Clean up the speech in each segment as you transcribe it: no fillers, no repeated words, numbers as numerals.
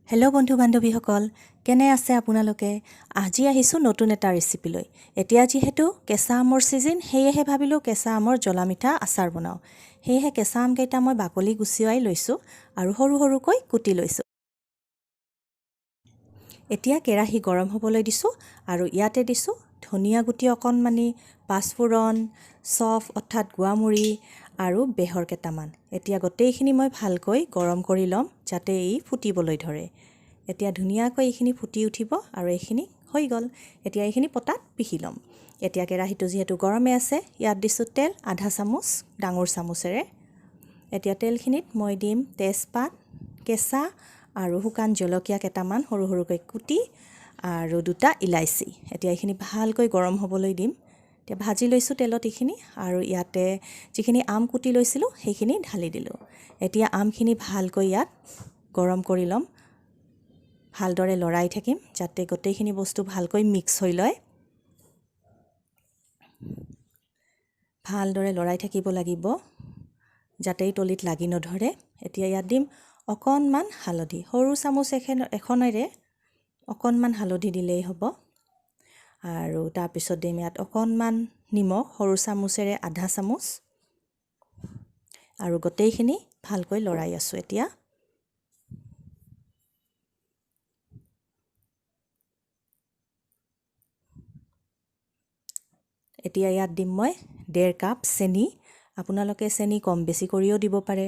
Hello' বন্ধু বান্ধৱীসকল, কেনে আছে আপোনালোকে? আজি আহিছোঁ নতুন এটা ৰেচিপি লৈ। এতিয়া যিহেতু কেঁচা আমৰ ছিজন, সেয়েহে ভাবিলোঁ কেঁচা আমৰ জ্বলা মিঠা আচাৰ বনাওঁ। সেয়েহে কেঁচা আমকেইটা মই বাকলি গুচাই লৈছোঁ আৰু সৰু সৰুকৈ কুটি লৈছোঁ। এতিয়া কেৰাহী গৰম হ'বলৈ দিছোঁ আৰু ইয়াতে দিছোঁ ধনিয়া গুটি অকণমানি, পাঁচফোৰণ, চফ অৰ্থাৎ গুৱামুড়ি আৰু বেহৰ কেইটামান। এতিয়া গোটেইখিনি মই ভালকৈ গৰম কৰি ল'ম যাতে ই ফুটিবলৈ ধৰে। এতিয়া ধুনীয়াকৈ এইখিনি ফুটি উঠিব আৰু এইখিনি হৈ গ'ল। এতিয়া এইখিনি পটাত পিহি ল'ম। এতিয়া কেৰাহীটো যিহেতু গৰমে আছে, ইয়াত দিছোঁ তেল আধা চামুচ ডাঙৰ চামুচেৰে। এতিয়া তেলখিনিত মই দিম তেজপাত, কেঁচা আৰু শুকান জলকীয়া কেইটামান সৰু সৰুকৈ কুটি আৰু দুটা ইলাইচি। এতিয়া এইখিনি ভালকৈ গৰম হ'বলৈ দিম। এতিয়া ভাজি লৈছোঁ তেলত এইখিনি আৰু ইয়াতে যিখিনি আম কুটি লৈছিলোঁ সেইখিনি ঢালি দিলোঁ। এতিয়া আমখিনি ভালকৈ ইয়াত গৰম কৰি ল'ম। ভালদৰে লৰাই থাকিম যাতে গোটেইখিনি বস্তু ভালকৈ মিক্স হৈ লয়। ভালদৰে লৰাই থাকিব লাগিব যাতে তলিত লাগি নধৰে। এতিয়া ইয়াত দিম অকণমান হালধি, সৰু চামুচ এখনেৰে অকণমান হালধি দিলেই হ'ব। আৰু তাৰপিছত দিম ইয়াত অকণমান নিমখ, সৰু চামুচেৰে আধা চামুচ। আৰু গোটেইখিনি ভালকৈ লৰাই আছোঁ। এতিয়া ইয়াত দিম মই 1.5 কাপ চেনি। আপোনালোকে চেনি কম বেছি কৰিও দিব পাৰে।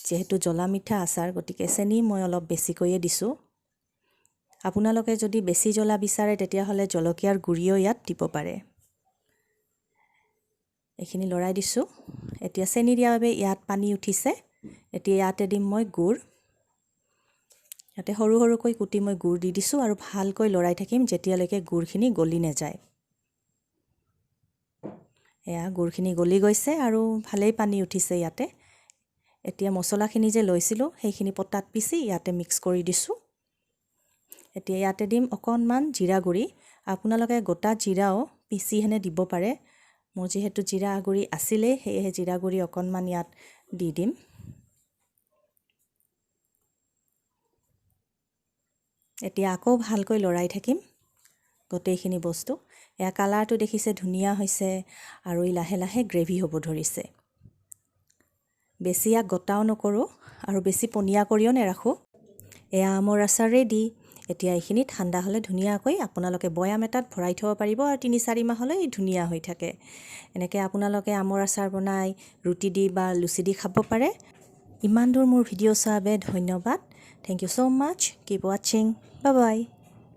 যিহেতু জ্বলা মিঠা আচাৰ, গতিকে চেনি মই অলপ বেছিকৈয়ে দিছোঁ। আপোনালোকে যদি বেছি জ্বলা বিচাৰে তেতিয়াহ'লে জলকীয়াৰ গুড়িও ইয়াত দিব পাৰে। এইখিনি লৰাই দিছোঁ। এতিয়া চেনি দিয়াৰ বাবে ইয়াত পানী উঠিছে। এতিয়া ইয়াতে দিম মই গুড়। ইয়াতে সৰু সৰুকৈ কুটি মই গুড় দি দিছোঁ আৰু ভালকৈ লৰাই থাকিম যেতিয়ালৈকে গুড়খিনি গলি নাযায়। এয়া গুড়খিনি গলি গৈছে আৰু ভালেই পানী উঠিছে ইয়াতে। এতিয়া মছলাখিনি যে লৈছিলোঁ সেইখিনি পটাত পিচি ইয়াতে মিক্স কৰি দিছোঁ। এতিয়া ইয়াতে দিম অকণমান জিৰা গুড়ি। আপোনালোকে গোটা জিৰাও পিচি হেনে দিব পাৰে। মোৰ যিহেতু জিৰা গুড়ি আছিলেই, সেয়েহে জিৰা গুড়ি অকণমান ইয়াত দি দিম। এতিয়া আকৌ ভালকৈ লৰাই থাকিম গোটেইখিনি বস্তু। এয়া কালাৰটো দেখিছে ধুনীয়া হৈছে আৰু ই লাহে লাহে গ্ৰেভি হ'ব ধৰিছে। বেছি ইয়াক গোটাও নকৰোঁ আৰু বেছি পনীয়া কৰিও নেৰাখোঁ। এয়া আমৰ আচাৰ ৰেডি। এতিয়া এইখিনি ঠাণ্ডা হ'লে ধুনীয়াকৈ আপোনালোকে বৈয়াম এটাত ভৰাই থ'ব পাৰিব আৰু 3-4 মাহলৈ ধুনীয়া হৈ থাকে। এনেকৈ আপোনালোকে আমৰ আচাৰ বনাই ৰুটি দি বা লুচি দি খাব পাৰে। ইমান দূৰ মোৰ ভিডিঅ' চোৱাৰ বাবে ধন্যবাদ। Thank you so much. Keep watching. Bye-bye.